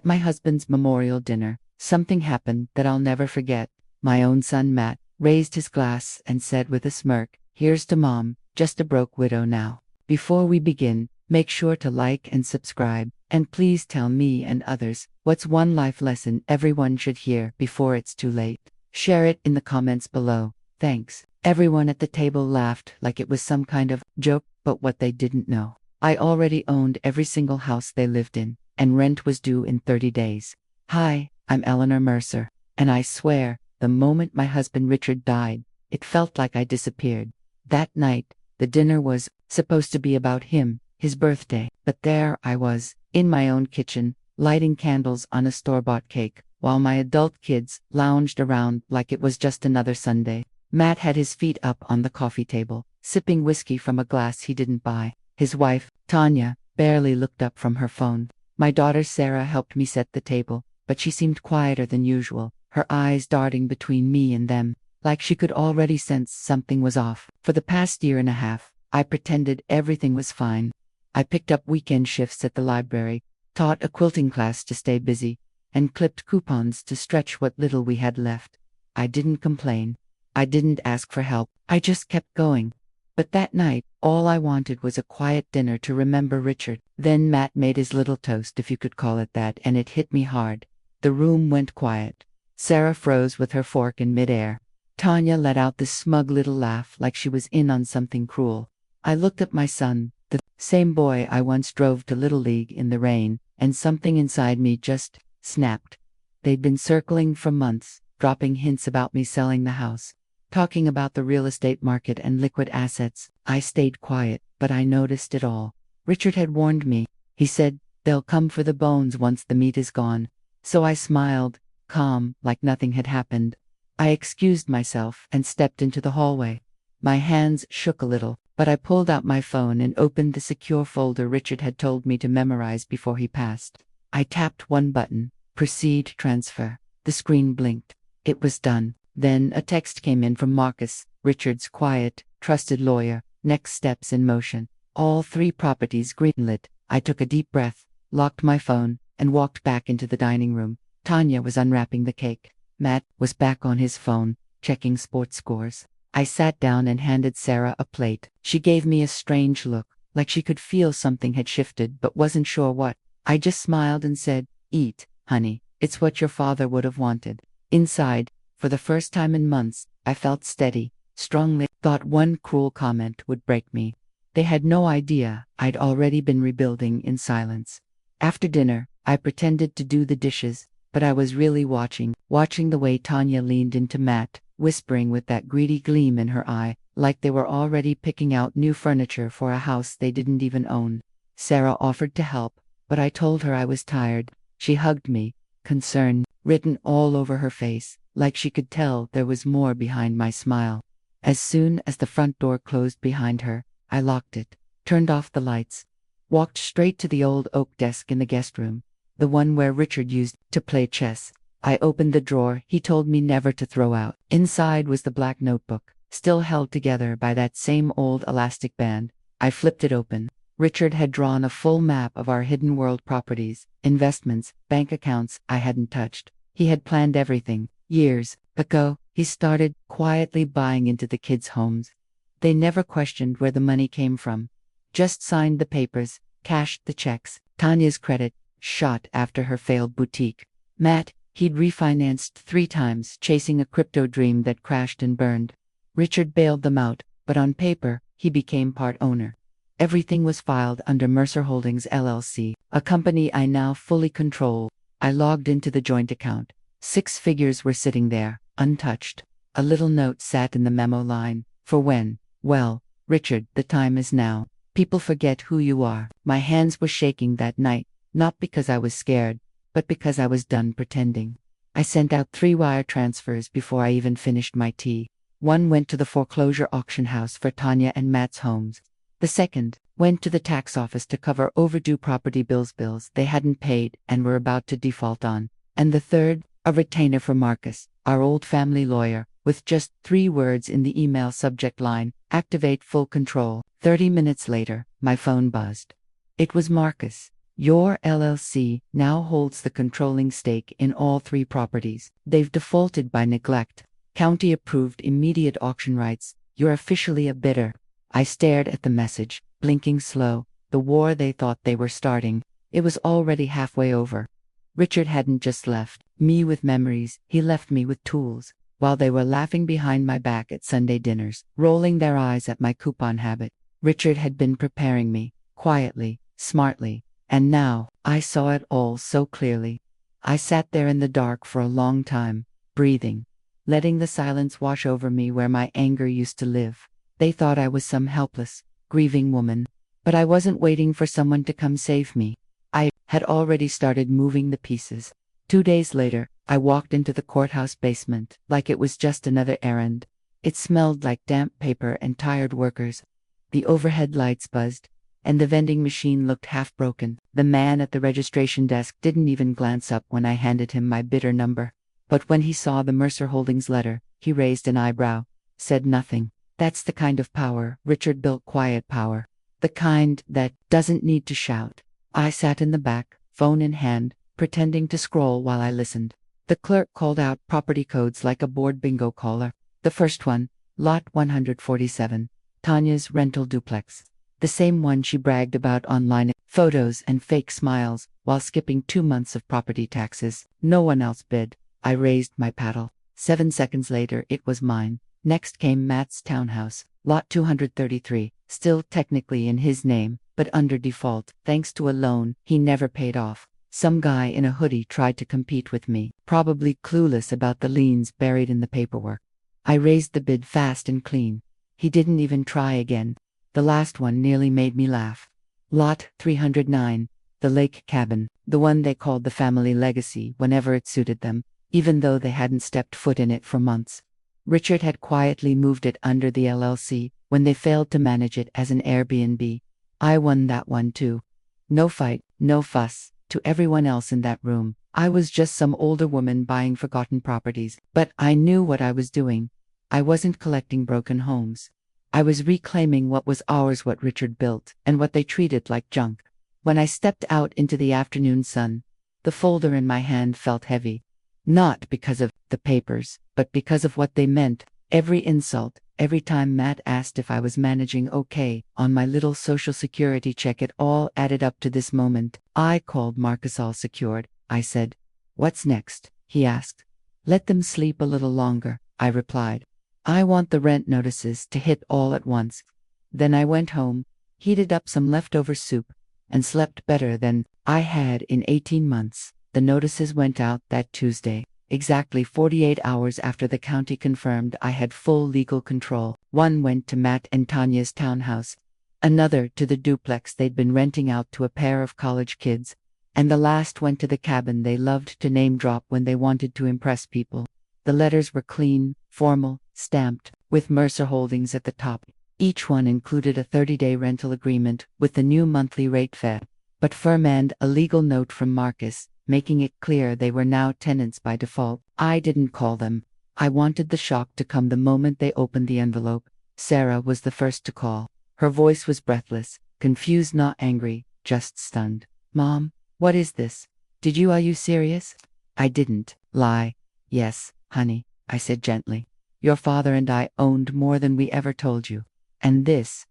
At my husband's memorial dinner, something happened that I'll never forget. My own son Matt raised his glass and said with a smirk, "Here's to Mom, just a broke widow now." Before we begin, make sure to like and subscribe, and please tell me and others what's one life lesson everyone should hear before it's too late. Share it in the comments below. Thanks. Everyone at the table laughed like it was some kind of joke, but what they didn't know, I already owned every single house they lived in, and rent was due in 30 days. Hi, I'm Eleanor Mercer, and I swear, the moment my husband Richard died, it felt like I disappeared. That night, the dinner was supposed to be about him, his birthday, but there I was, in my own kitchen, lighting candles on a store-bought cake, while my adult kids lounged around like it was just another Sunday. Matt had his feet up on the coffee table, sipping whiskey from a glass he didn't buy. His wife, Tanya, barely looked up from her phone. My daughter Sarah helped me set the table, but she seemed quieter than usual, her eyes darting between me and them, like she could already sense something was off. For the past year and a half, I pretended everything was fine. I picked up weekend shifts at the library, taught a quilting class to stay busy, and clipped coupons to stretch what little we had left. I didn't complain. I didn't ask for help. I just kept going. But that night, all I wanted was a quiet dinner to remember Richard. Then Matt made his little toast, if you could call it that, and it hit me hard. The room went quiet. Sarah froze with her fork in midair. Tanya let out this smug little laugh like she was in on something cruel. I looked at my son, the same boy I once drove to Little League in the rain, and something inside me just snapped. They'd been circling for months, dropping hints about me selling the house, talking about the real estate market and liquid assets. I stayed quiet, but I noticed it all. Richard had warned me. He said, "They'll come for the bones once the meat is gone." So I smiled, calm, like nothing had happened. I excused myself and stepped into the hallway. My hands shook a little, but I pulled out my phone and opened the secure folder Richard had told me to memorize before he passed. I tapped one button, proceed transfer. The screen blinked. It was done. Then a text came in from Marcus, Richard's quiet, trusted lawyer. Next steps in motion. All 3 properties greenlit. I took a deep breath, locked my phone, and walked back into the dining room. Tanya was unwrapping the cake. Matt was back on his phone, checking sports scores. I sat down and handed Sarah a plate. She gave me a strange look, like she could feel something had shifted but wasn't sure what. I just smiled and said, "Eat, honey. It's what your father would have wanted." Inside, for the first time in months, I felt steady, strongly. Thought one cruel comment would break me. They had no idea I'd already been rebuilding in silence. After dinner, I pretended to do the dishes, but I was really watching the way Tanya leaned into Matt, whispering with that greedy gleam in her eye, like they were already picking out new furniture for a house they didn't even own. Sarah offered to help, but I told her I was tired. She hugged me, concern written all over her face, like she could tell there was more behind my smile. As soon as the front door closed behind her, I locked it, turned off the lights, walked straight to the old oak desk in the guest room, the one where Richard used to play chess. I opened the drawer he told me never to throw out. Inside was the black notebook, still held together by that same old elastic band. I flipped it open. Richard had drawn a full map of our hidden world properties, investments, bank accounts I hadn't touched. He had planned everything. Years ago, he started quietly buying into the kids' homes. They never questioned where the money came from. Just signed the papers, cashed the checks. Tanya's credit shot after her failed boutique. Matt, he'd refinanced 3 times, chasing a crypto dream that crashed and burned. Richard bailed them out, but on paper, he became part owner. Everything was filed under Mercer Holdings LLC, a company I now fully control. I logged into the joint account. 6 figures were sitting there, untouched. A little note sat in the memo line. For when? Well, Richard, the time is now. People forget who you are. My hands were shaking that night, not because I was scared, but because I was done pretending. I sent out 3 wire transfers before I even finished my tea. One went to the foreclosure auction house for Tanya and Matt's homes. The second went to the tax office to cover overdue property bills they hadn't paid and were about to default on. And the third, a retainer for Marcus, our old family lawyer, with just 3 words in the email subject line: activate full control. 30 minutes later, my phone buzzed. It was Marcus. Your LLC now holds the controlling stake in all 3 properties. They've defaulted by neglect. County approved immediate auction rights. You're officially a bidder. I stared at the message, blinking slow. The war they thought they were starting. It was already halfway over. Richard hadn't just left me with memories, he left me with tools. While they were laughing behind my back at Sunday dinners, rolling their eyes at my coupon habit, Richard had been preparing me, quietly, smartly, and now, I saw it all so clearly. I sat there in the dark for a long time, breathing, letting the silence wash over me where my anger used to live. They thought I was some helpless, grieving woman, but I wasn't waiting for someone to come save me. I had already started moving the pieces. 2 days later, I walked into the courthouse basement, like it was just another errand. It smelled like damp paper and tired workers. The overhead lights buzzed, and the vending machine looked half broken. The man at the registration desk didn't even glance up when I handed him my bidder number. But when he saw the Mercer Holdings letter, he raised an eyebrow, said nothing. That's the kind of power Richard built, quiet power. The kind that doesn't need to shout. I sat in the back, phone in hand, pretending to scroll while I listened. The clerk called out property codes like a bored bingo caller. The first one, Lot 147, Tanya's rental duplex. The same one she bragged about online, photos and fake smiles, while skipping 2 months of property taxes. No one else bid. I raised my paddle. 7 seconds later, it was mine. Next came Matt's townhouse, Lot 233, still technically in his name, but under default, thanks to a loan he never paid off. Some guy in a hoodie tried to compete with me, probably clueless about the liens buried in the paperwork. I raised the bid fast and clean. He didn't even try again. The last one nearly made me laugh. Lot 309, the lake cabin, the one they called the family legacy whenever it suited them, even though they hadn't stepped foot in it for months. Richard had quietly moved it under the LLC when they failed to manage it as an Airbnb. I won that one too. No fight, no fuss. To everyone else in that room, I was just some older woman buying forgotten properties, but I knew what I was doing. I wasn't collecting broken homes. I was reclaiming what was ours, what Richard built, and what they treated like junk. When I stepped out into the afternoon sun, the folder in my hand felt heavy. Not because of the papers, but because of what they meant. Every insult, every time Matt asked if I was managing okay on my little social security check, it all added up to this moment. I called Marcus all secured, I said. What's next? He asked. Let them sleep a little longer, I replied. I want the rent notices to hit all at once. Then I went home, heated up some leftover soup, and slept better than I had in 18 months. The notices went out that Tuesday, exactly 48 hours after the county confirmed I had full legal control. One went to Matt and Tanya's townhouse, another to the duplex they'd been renting out to a pair of college kids, and the last went to the cabin they loved to name drop when they wanted to impress people. The letters were clean, formal, stamped, with Mercer Holdings at the top. Each one included a 30-day rental agreement with the new monthly rate fed, but firm and a legal note from Marcus, making it clear they were now tenants by default. I didn't call them. I wanted the shock to come the moment they opened the envelope. Sarah was the first to call. Her voice was breathless, confused, not angry, just stunned. Mom, what is this? Are you serious? I didn't lie. Yes, honey, I said gently. Your father and I owned more than we ever told you. And this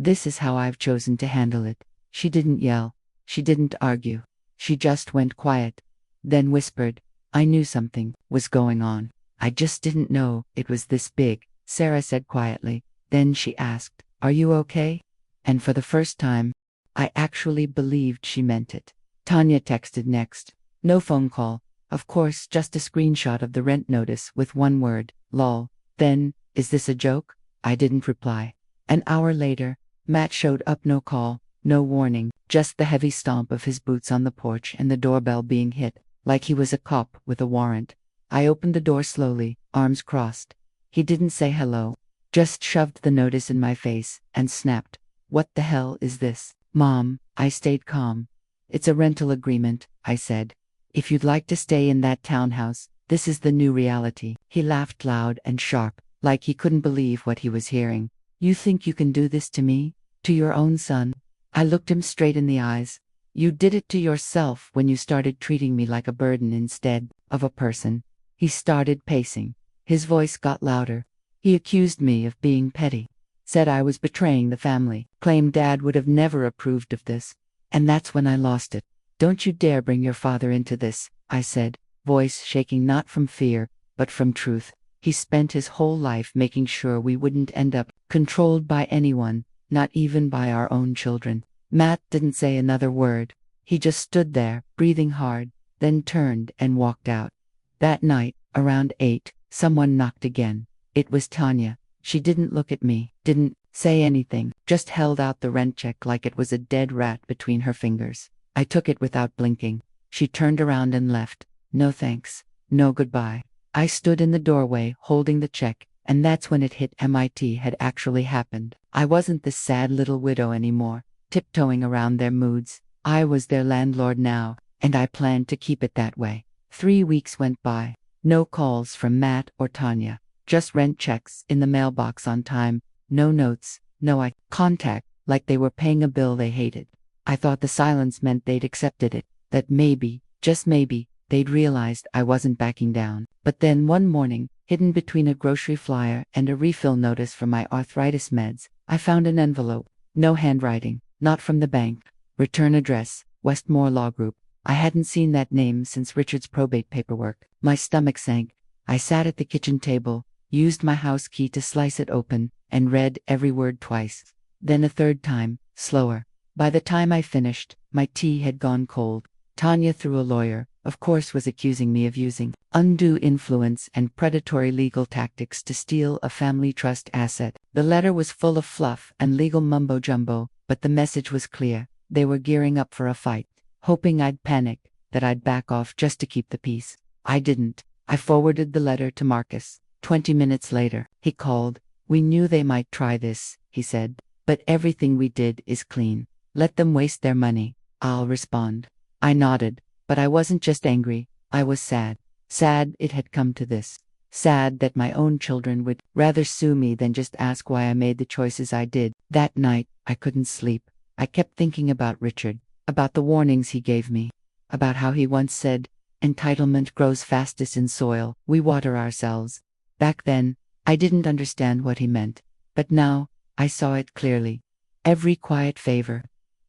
is how I've chosen to handle it. She didn't yell. She didn't argue. She just went quiet, then whispered. I knew something was going on. I just didn't know it was this big, Sarah said quietly. Then she asked, Are you okay? And for the first time, I actually believed she meant it. Tanya texted next. No phone call. Of course, just a screenshot of the rent notice with one word, lol. Then, is this a joke? I didn't reply. An hour later, Matt showed up, no call, no warning, just the heavy stomp of his boots on the porch and the doorbell being hit, like he was a cop with a warrant. I opened the door slowly, arms crossed. He didn't say hello, just shoved the notice in my face and snapped. What the hell is this? Mom, I stayed calm. It's a rental agreement, I said. If you'd like to stay in that townhouse, this is the new reality. He laughed loud and sharp, like he couldn't believe what he was hearing. You think you can do this to me? To your own son? I looked him straight in the eyes. You did it to yourself when you started treating me like a burden instead of a person." He started pacing. His voice got louder. He accused me of being petty. Said I was betraying the family. Claimed Dad would have never approved of this. And that's when I lost it. "Don't you dare bring your father into this," I said, voice shaking not from fear, but from truth. He spent his whole life making sure we wouldn't end up controlled by anyone, not even by our own children. Matt didn't say another word. He just stood there, breathing hard, then turned and walked out. That night, around 8, someone knocked again. It was Tanya. She didn't look at me, didn't say anything, just held out the rent check like it was a dead rat between her fingers. I took it without blinking. She turned around and left. No thanks. No goodbye. I stood in the doorway, holding the check, and that's when it hit MIT had actually happened. I wasn't this sad little widow anymore, tiptoeing around their moods. I was their landlord now, and I planned to keep it that way. 3 weeks went by. No calls from Matt or Tanya. Just rent checks in the mailbox on time. No notes, no eye contact, like they were paying a bill they hated. I thought the silence meant they'd accepted it, that maybe, just maybe, they'd realized I wasn't backing down. But then one morning, hidden between a grocery flyer and a refill notice for my arthritis meds, I found an envelope. No handwriting, not from the bank. Return address, Westmore Law Group. I hadn't seen that name since Richard's probate paperwork. My stomach sank. I sat at the kitchen table, used my house key to slice it open, and read every word twice. Then a third time, slower. By the time I finished, my tea had gone cold. Tanya, through a lawyer, of course, was accusing me of using undue influence and predatory legal tactics to steal a family trust asset. The letter was full of fluff and legal mumbo-jumbo, but the message was clear. They were gearing up for a fight, hoping I'd panic, that I'd back off just to keep the peace. I didn't. I forwarded the letter to Marcus. 20 minutes later, he called. "We knew they might try this," he said, "but everything we did is clean. Let them waste their money. I'll respond." I nodded, but I wasn't just angry. I was sad. Sad it had come to this. Sad that my own children would rather sue me than just ask why I made the choices I did. That night, I couldn't sleep. I kept thinking about Richard, about the warnings he gave me, about how he once said, "Entitlement grows fastest in soil we water ourselves." Back then, I didn't understand what he meant, but now, I saw it clearly. Every quiet favor,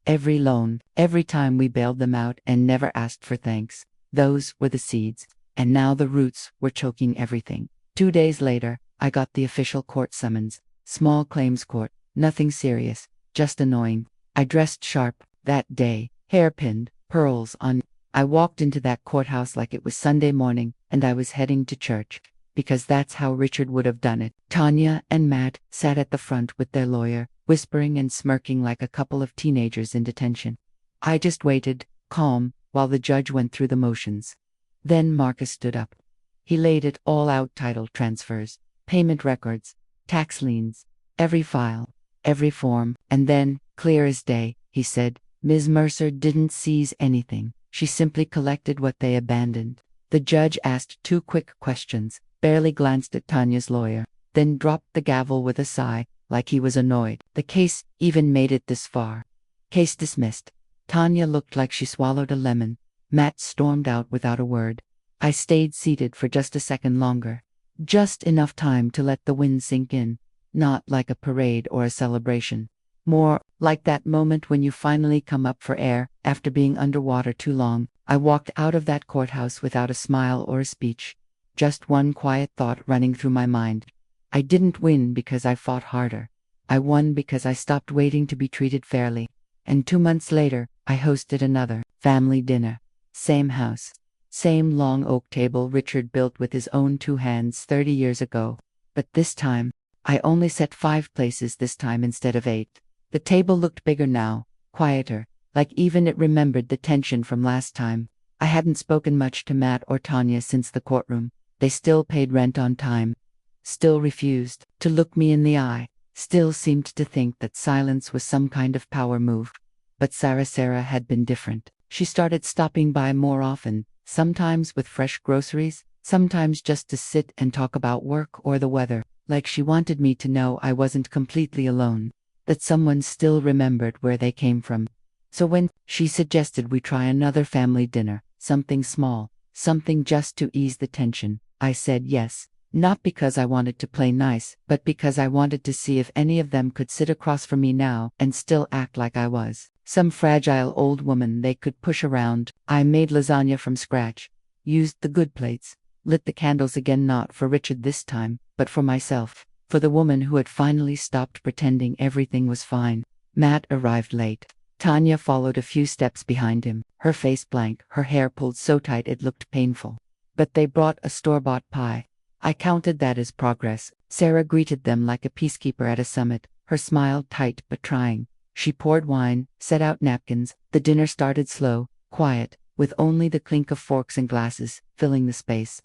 every loan, every time we bailed them out and never asked for thanks, those were the seeds, and now the roots were choking everything. 2 days later, I got the official court summons. Small claims court, nothing serious, just annoying. I dressed sharp that day, hairpinned, pearls on. I walked into that courthouse like it was Sunday morning, and I was heading to church, because that's how Richard would have done it. Tanya and Matt sat at the front with their lawyer, whispering and smirking like a couple of teenagers in detention. I just waited, calm, while the judge went through the motions. Then Marcus stood up. He laid it all out: title transfers, payment records, tax liens, every file, every form, and then, clear as day, he said, "Ms. Mercer didn't seize anything. She simply collected what they abandoned." The judge asked 2 quick questions, barely glanced at Tanya's lawyer, then dropped the gavel with a sigh, like he was annoyed. The case even made it this far. Case dismissed. Tanya looked like she swallowed a lemon. Matt stormed out without a word. I stayed seated for just a second longer. Just enough time to let the wind sink in. Not like a parade or a celebration. More like that moment when you finally come up for air after being underwater too long. I walked out of that courthouse without a smile or a speech. Just one quiet thought running through my mind. I didn't win because I fought harder. I won because I stopped waiting to be treated fairly. And 2 months later, I hosted another family dinner. Same house. Same long oak table Richard built with his own 2 hands 30 years ago. But this time, I only set 5 places this time instead of 8. The table looked bigger now, quieter, like even it remembered the tension from last time. I hadn't spoken much to Matt or Tanya since the courtroom. They still paid rent on time. Still refused to look me in the eye. Still seemed to think that silence was some kind of power move. But Sarah had been different. She started stopping by more often, sometimes with fresh groceries, sometimes just to sit and talk about work or the weather, like she wanted me to know I wasn't completely alone, that someone still remembered where they came from. So when she suggested we try another family dinner, something small, something just to ease the tension, I said yes. Not because I wanted to play nice, but because I wanted to see if any of them could sit across from me now and still act like I was some fragile old woman they could push around. I made lasagna from scratch, used the good plates, lit the candles again, not for Richard this time, but for myself, for the woman who had finally stopped pretending everything was fine. Matt arrived late. Tanya followed a few steps behind him, her face blank, her hair pulled so tight it looked painful. But they brought a store-bought pie. I counted that as progress. Sarah greeted them like a peacekeeper at a summit, her smile tight but trying. She poured wine, set out napkins. The dinner started slow, quiet, with only the clink of forks and glasses filling the space.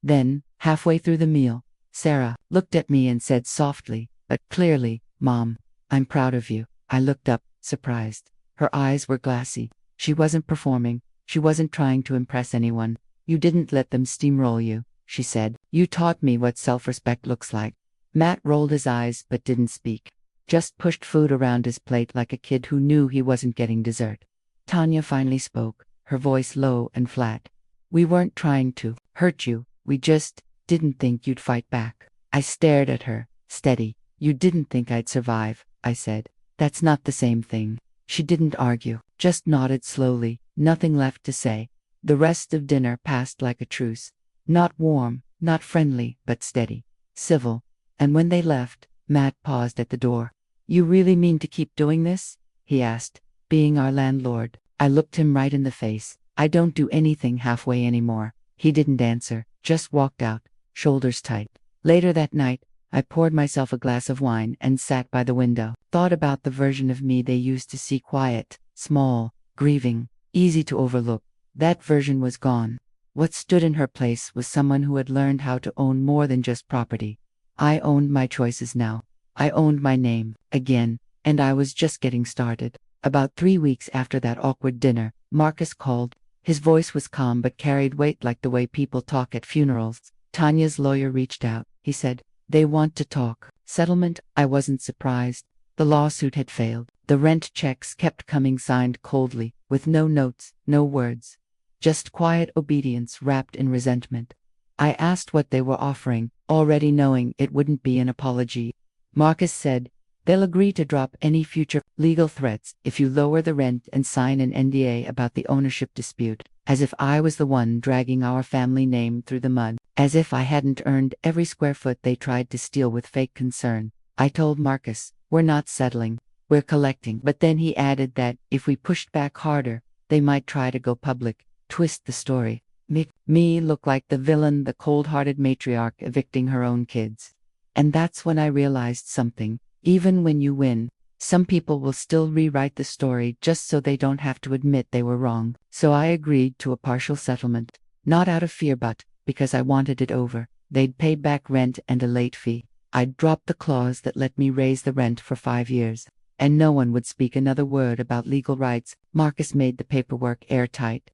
Then, halfway through the meal, Sarah looked at me and said softly, but clearly, "Mom, I'm proud of you." I looked up, surprised. Her eyes were glassy. She wasn't performing. She wasn't trying to impress anyone. "You didn't let them steamroll you," she said. "You taught me what self-respect looks like." Matt rolled his eyes but didn't speak. Just pushed food around his plate like a kid who knew he wasn't getting dessert. Tanya finally spoke, her voice low and flat. "We weren't trying to hurt you. We just didn't think you'd fight back." I stared at her, steady. "You didn't think I'd survive," I said. "That's not the same thing." She didn't argue, just nodded slowly, nothing left to say. The rest of dinner passed like a truce. Not warm, not friendly, but steady, civil. And when they left, Matt paused at the door. "You really mean to keep doing this?" he asked. "Being our landlord?" I looked him right in the face. "I don't do anything halfway anymore." He didn't answer, just walked out, shoulders tight. Later that night, I poured myself a glass of wine and sat by the window. Thought about the version of me they used to see, quiet, small, grieving, easy to overlook. That version was gone. What stood in her place was someone who had learned how to own more than just property. I owned my choices now. I owned my name, again, and I was just getting started. About 3 weeks after that awkward dinner, Marcus called. His voice was calm but carried weight, like the way people talk at funerals. Tanya's lawyer reached out. He said, "They want to talk." Settlement? I wasn't surprised. The lawsuit had failed. The rent checks kept coming, signed coldly, with no notes, no words. Just quiet obedience wrapped in resentment. I asked what they were offering, already knowing it wouldn't be an apology. Marcus said, "They'll agree to drop any future legal threats if you lower the rent and sign an NDA about the ownership dispute." As if I was the one dragging our family name through the mud. As if I hadn't earned every square foot they tried to steal with fake concern. I told Marcus, "We're not settling. We're collecting." But then he added that, if we pushed back harder, they might try to go public, twist the story. Make me look like the villain, the cold-hearted matriarch evicting her own kids. And that's when I realized something. Even when you win, some people will still rewrite the story just so they don't have to admit they were wrong. So I agreed to a partial settlement. Not out of fear, but because I wanted it over. They'd pay back rent and a late fee. I'd drop the clause that let me raise the rent for 5 years. And no one would speak another word about legal rights. Marcus made the paperwork airtight.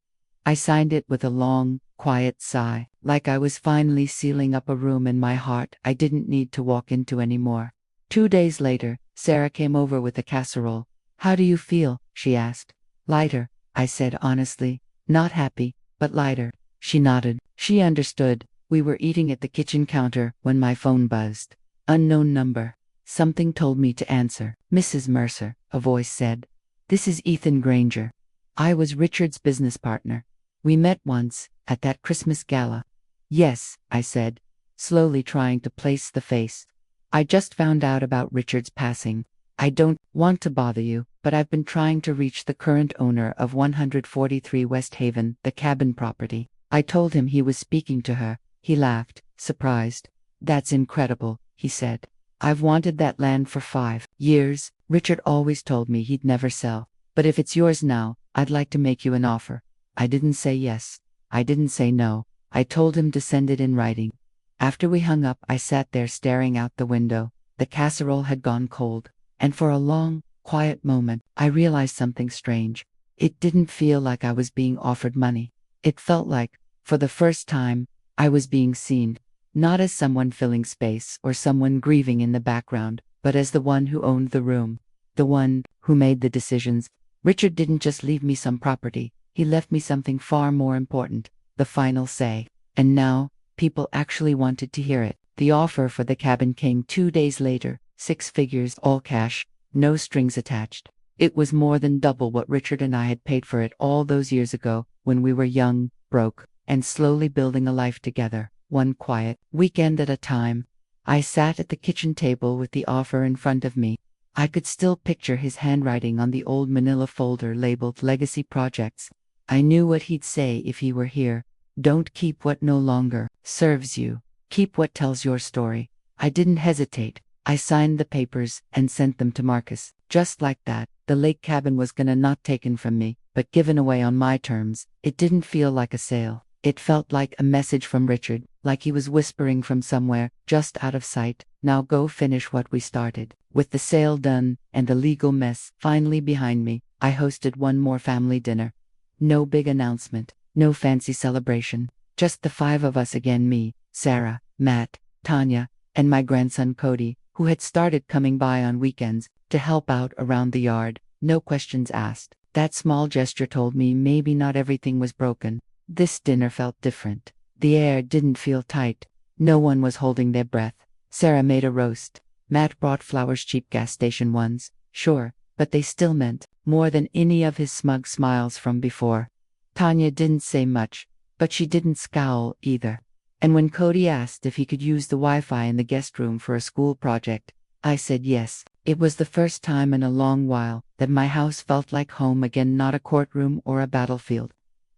I signed it with a long, quiet sigh, like I was finally sealing up a room in my heart I didn't need to walk into anymore. 2 days later, Sarah came over with a casserole. "How do you feel?" she asked. "Lighter," I said honestly. "Not happy, but lighter." She nodded. She understood. We were eating at the kitchen counter when my phone buzzed. Unknown number. Something told me to answer. "Mrs. Mercer," a voice said. "This is Ethan Granger. I was Richard's business partner. We met once, at that Christmas gala." "Yes," I said, slowly trying to place the face. "I just found out about Richard's passing. I don't want to bother you, but I've been trying to reach the current owner of 143 West Haven, the cabin property." I told him he was speaking to her. He laughed, surprised. "That's incredible," he said. "I've wanted that land for 5 years. Richard always told me he'd never sell. But if it's yours now, I'd like to make you an offer." I didn't say yes. I didn't say no. I told him to send it in writing. After we hung up, I sat there staring out the window. The casserole had gone cold. And for a long, quiet moment, I realized something strange. It didn't feel like I was being offered money. It felt like, for the first time, I was being seen. Not as someone filling space or someone grieving in the background, but as the one who owned the room. The one who made the decisions. Richard didn't just leave me some property, he left me something far more important, the final say. And now, people actually wanted to hear it. The offer for the cabin came 2 days later, 6 figures, all cash, no strings attached. It was more than double what Richard and I had paid for it all those years ago, when we were young, broke, and slowly building a life together, one quiet weekend at a time. I sat at the kitchen table with the offer in front of me. I could still picture his handwriting on the old manila folder labeled Legacy Projects. I knew what he'd say if he were here. Don't keep what no longer serves you. Keep what tells your story. I didn't hesitate. I signed the papers and sent them to Marcus. Just like that, the lake cabin was gonna not taken from me, but given away on my terms. It didn't feel like a sale. It felt like a message from Richard, like he was whispering from somewhere, just out of sight. Now go finish what we started. With the sale done, and the legal mess finally behind me, I hosted one more family dinner. No big announcement, no fancy celebration, just the 5 of us again, me, Sarah, Matt, Tanya, and my grandson Cody, who had started coming by on weekends to help out around the yard. No questions asked. That small gesture told me maybe not everything was broken. This dinner felt different. The air didn't feel tight. No one was holding their breath. Sarah made a roast. Matt brought flowers, cheap gas station ones, sure, but they still meant more than any of his smug smiles from before. Tanya didn't say much, but she didn't scowl either. And when Cody asked if he could use the Wi-Fi in the guest room for a school project, I said yes. It was the first time in a long while that my house felt like home again, not a courtroom or a battlefield.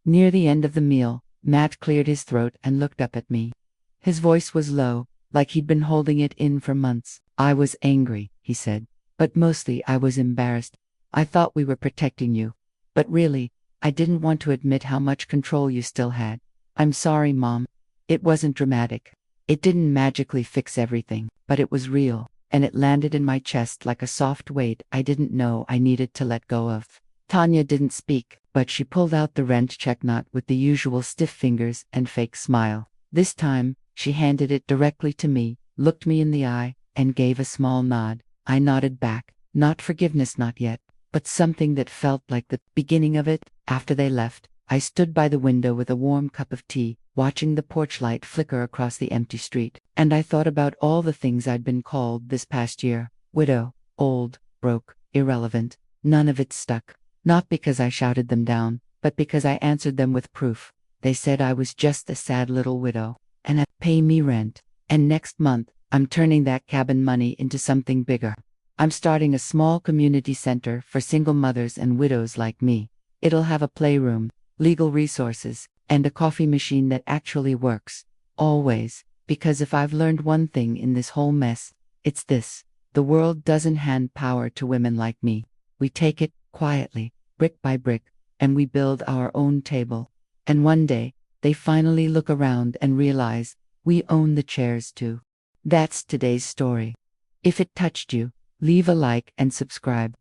Near the end of the meal, Matt cleared his throat and looked up at me. His voice was low, like he'd been holding it in for months. I was angry, he said, but mostly I was embarrassed. I thought we were protecting you. But really, I didn't want to admit how much control you still had. I'm sorry, Mom. It wasn't dramatic. It didn't magically fix everything, but it was real, and it landed in my chest like a soft weight I didn't know I needed to let go of. Tanya didn't speak, but she pulled out the rent check, not with the usual stiff fingers and fake smile. This time, she handed it directly to me, looked me in the eye, and gave a small nod. I nodded back. Not forgiveness, not yet, but something that felt like the beginning of it. After they left, I stood by the window with a warm cup of tea, watching the porch light flicker across the empty street, and I thought about all the things I'd been called this past year. Widow, old, broke, irrelevant. None of it stuck. Not because I shouted them down, but because I answered them with proof. They said I was just a sad little widow, and I'd pay me rent. And next month, I'm turning that cabin money into something bigger. I'm starting a small community center for single mothers and widows like me. It'll have a playroom, legal resources, and a coffee machine that actually works. Always. Because if I've learned one thing in this whole mess, it's this. The world doesn't hand power to women like me. We take it, quietly, brick by brick, and we build our own table. And one day, they finally look around and realize, we own the chairs too. That's today's story. If it touched you, leave a like and subscribe.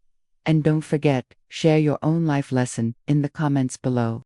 And don't forget, share your own life lesson in the comments below.